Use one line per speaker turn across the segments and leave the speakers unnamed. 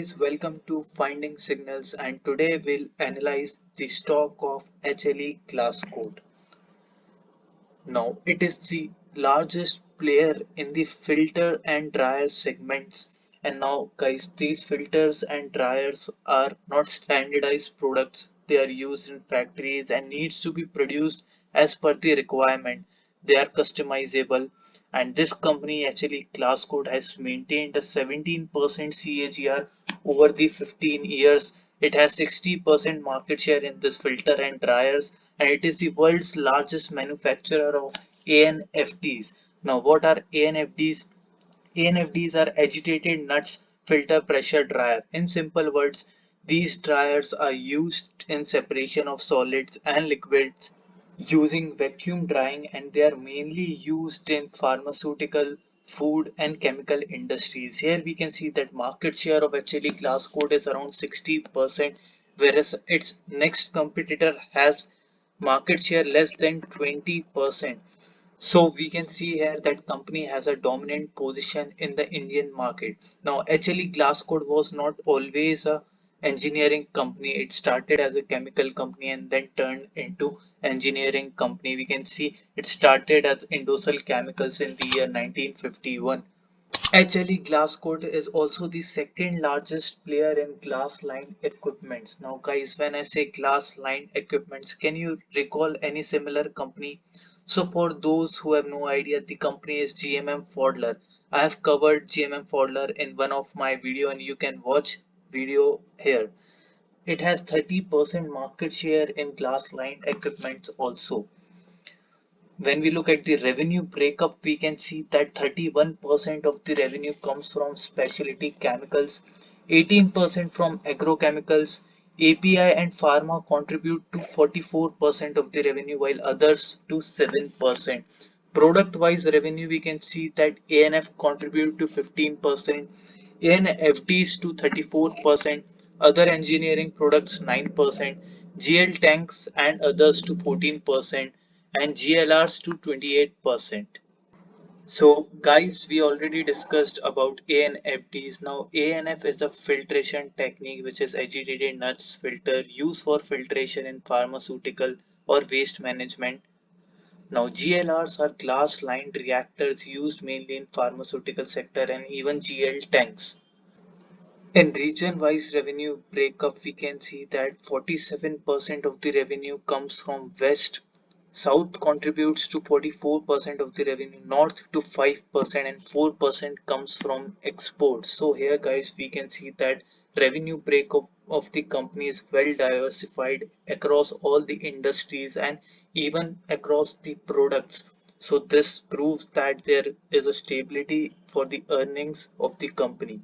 guys, welcome to Finding Signals, and today we'll analyze the stock of HLE Glascoat. Now, it is the largest player in the filter and dryer segments. And now, guys, these filters and dryers are not standardized products. They are used in factories and needs to be produced as per the requirement. They are customizable. And this company, HLE Glascoat, has maintained a 17% CAGR over the 15 years. It has 60% market share in this filter and dryers, and it is the world's largest manufacturer of ANFDs. Now, what are ANFDs? ANFDs are agitated nuts filter pressure dryer. In simple words, these dryers are used in separation of solids and liquids using vacuum drying, and they are mainly used in pharmaceutical, food and chemical industries. Here we can see that market share of HLE Glascoat is around 60%, whereas its next competitor has market share less than 20%. So we can see here that company has a dominant position in the Indian market. Now HLE Glascoat was not always a engineering company. It started as a chemical company and then turned into engineering company. We can see it started as Indosal Chemicals in the year 1951. HLE Glascoat is also the second largest player in glass line equipments. Now guys, when I say glass line equipments, can you recall any similar company? So for those who have no idea, the company is GMM Pfaudler. I have covered GMM Pfaudler in one of my video and you can watch video here. It has 30% market share in glass line equipments also. When we look at the revenue breakup, we can see that 31% of the revenue comes from specialty chemicals, 18% from agrochemicals, API and pharma contribute to 44% of the revenue, while others to 7%. Product-wise revenue, we can see that ANF contribute to 15%, ANFDs to 34%, other engineering products 9%, GL tanks and others to 14%, and GLRs to 28%. So guys, we already discussed about ANFDs. Now ANF is a filtration technique which is agitated nuts filter used for filtration in pharmaceutical or waste management. Now GLRs are glass lined reactors used mainly in pharmaceutical sector and even GL tanks. In region-wise revenue breakup, we can see that 47% of the revenue comes from West, South contributes to 44% of the revenue, North to 5%, and 4% comes from exports. So here guys, we can see that revenue breakup of the company is well diversified across all the industries and even across the products. So this proves that there is a stability for the earnings of the company.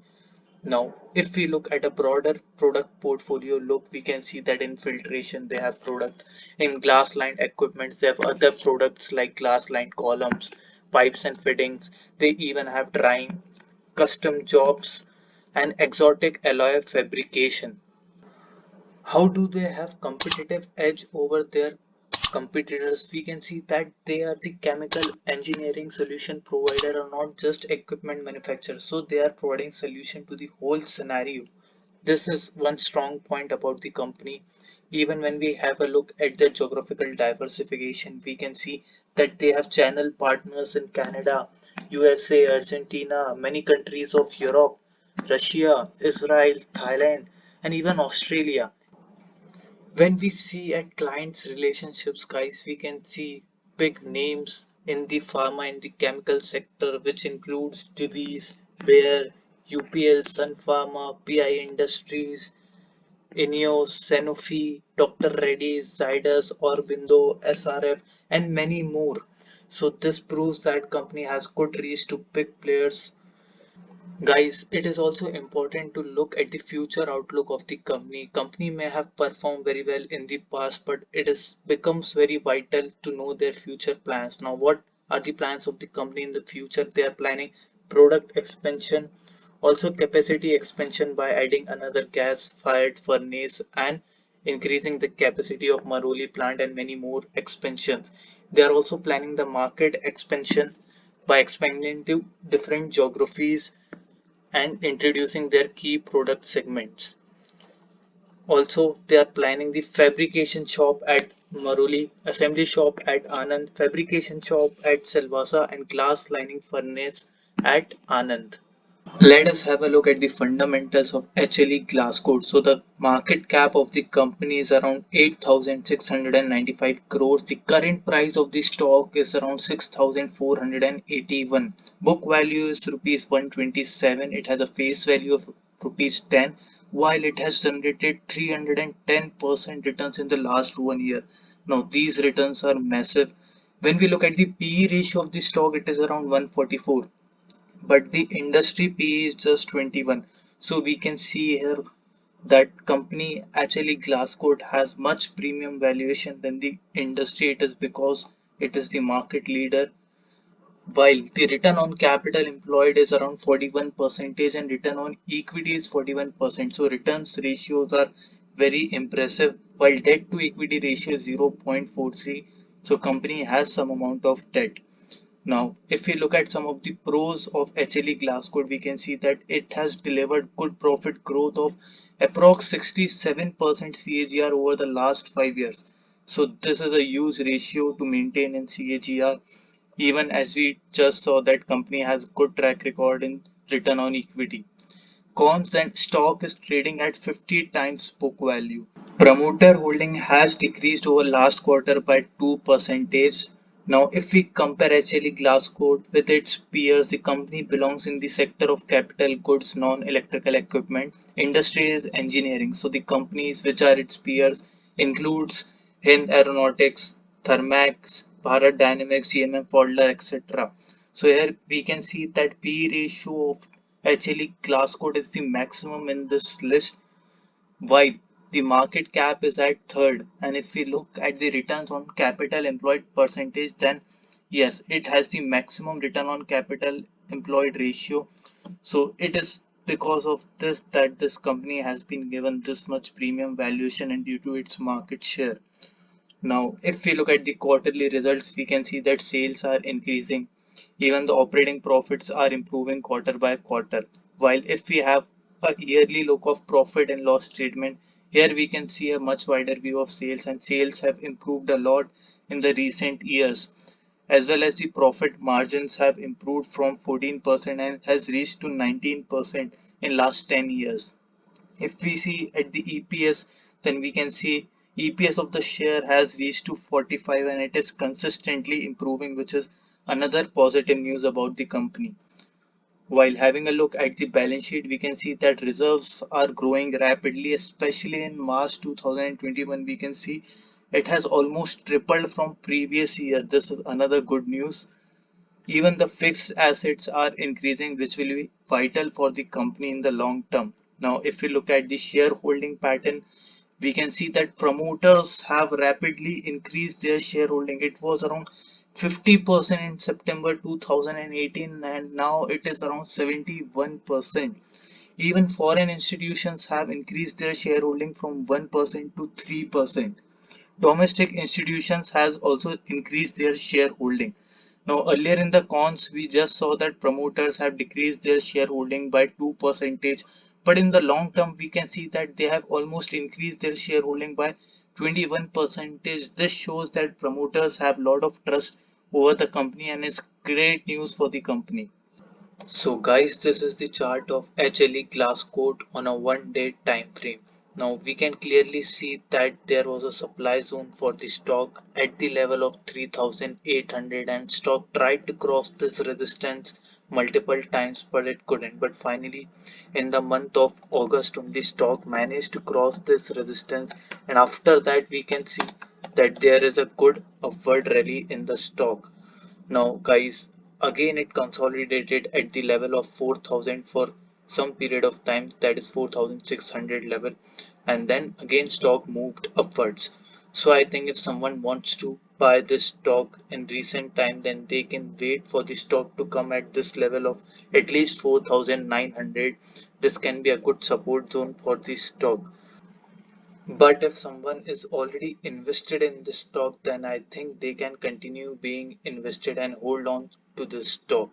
Now, if we look at a broader product portfolio look, we can see that in filtration they have products, in glass lined equipments they have other products like glass lined columns, pipes and fittings. They even have drying, custom jobs and exotic alloy fabrication. How do they have competitive edge over their competitors? We can see that they are the chemical engineering solution provider or not just equipment manufacturer. So they are providing solution to the whole scenario. This is one strong point about the company. Even when we have a look at the geographical diversification, we can see that they have channel partners in Canada, USA, Argentina, many countries of Europe, Russia, Israel, Thailand, and even Australia. When we see at clients relationships guys, we can see big names in the pharma and the chemical sector, which includes Divis, Bayer, UPL, Sun Pharma, PI Industries, Ineos, Sanofi, Dr. Reddy's, Zydus, Aurobindo, SRF, and many more. So this proves that company has good reach to big players. Guys, it is also important to look at the future outlook of the company. Company may have performed very well in the past, but it is becomes very vital to know their future plans. Now, what are the plans of the company in the future? They are planning product expansion, also capacity expansion by adding another gas-fired furnace and increasing the capacity of Maroli plant and many more expansions. They are also planning the market expansion by expanding to different geographies and introducing their key product segments. Also, they are planning the fabrication shop at Maroli, assembly shop at Anand, fabrication shop at Silvassa, and glass lining furnace at Anand. Let us have a look at the fundamentals of HLE Glascoat. So the market cap of the company is around 8,695 crores. The current price of the stock is around 6,481. Book value is rupees 127. It has a face value of rupees 10, while it has generated 310% returns in the last 1 year. Now these returns are massive. When we look at the PE ratio of the stock, it is around 144, but the industry PE is just 21. So we can see here that company actually Glascoat has much premium valuation than the industry. It is because it is the market leader, while the return on capital employed is around 41% and return on equity is 41%. So returns ratios are very impressive, while debt to equity ratio is 0.43. So company has some amount of debt. Now, if we look at some of the pros of HLE Glascoat, we can see that it has delivered good profit growth of approx 67% CAGR over the last 5 years. So this is a huge ratio to maintain in CAGR. Even as we just saw that company has good track record in return on equity. Cons, and stock is trading at 50 times book value. Promoter holding has decreased over last quarter by 2%. Now, if we compare HLE Glascoat with its peers, the company belongs in the sector of capital goods, non-electrical equipment. Industry is engineering. So the companies which are its peers includes Hind Aeronautics, Thermax, Bharat Dynamics, GMM Pfaudler, etc. So here we can see that P ratio of HLE Glascoat is the maximum in this list, while the market cap is at third. And if we look at the returns on capital employed percentage, then yes, it has the maximum return on capital employed ratio. So it is because of this that this company has been given this much premium valuation and due to its market share. Now, if we look at the quarterly results, we can see that sales are increasing. Even the operating profits are improving quarter by quarter. While if we have a yearly look of profit and loss statement, here we can see a much wider view of sales, and sales have improved a lot in the recent years. As well as the profit margins have improved from 14% and has reached to 19% in last 10 years. If we see at the EPS, then we can see EPS of the share has reached to 45 and it is consistently improving, which is another positive news about the company. While having a look at the balance sheet, we can see that reserves are growing rapidly, especially in March 2021. We can see it has almost tripled from previous year. This is another good news. Even the fixed assets are increasing, which will be vital for the company in the long term. Now, if we look at the shareholding pattern, we can see that promoters have rapidly increased their shareholding. It was around 50% in September 2018 and now it is around 71%. Even foreign institutions have increased their shareholding from 1% to 3%. Domestic institutions has also increased their shareholding. Now, earlier in the cons, we just saw that promoters have decreased their shareholding by 2%, but in the long term, we can see that they have almost increased their shareholding by 21%. This shows that promoters have a lot of trust over the company and is great news for the company. So guys, this is the chart of HLE Glascoat on a 1 day time frame. Now we can clearly see that there was a supply zone for the stock at the level of 3,800 and stock tried to cross this resistance multiple times but it couldn't. But finally in the month of August only stock managed to cross this resistance, and after that we can see that there is a good upward rally in the stock. Now guys, again it consolidated at the level of 4,000 for some period of time, that is 4,600 level, and then again stock moved upwards. So I think if someone wants to buy this stock in recent time, then they can wait for the stock to come at this level of at least 4,900. This can be a good support zone for the stock. But if someone is already invested in this stock, then I think they can continue being invested and hold on to this stock.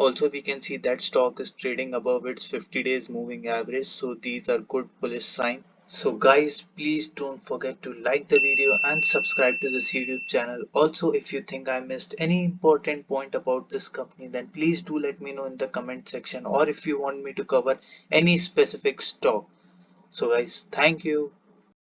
Also, we can see that stock is trading above its 50 days moving average, so these are good bullish sign. So guys, please don't forget to like the video and subscribe to this YouTube channel. Also, if you think I missed any important point about this company, then please do let me know in the comment section, or if you want me to cover any specific stock. So guys, thank you.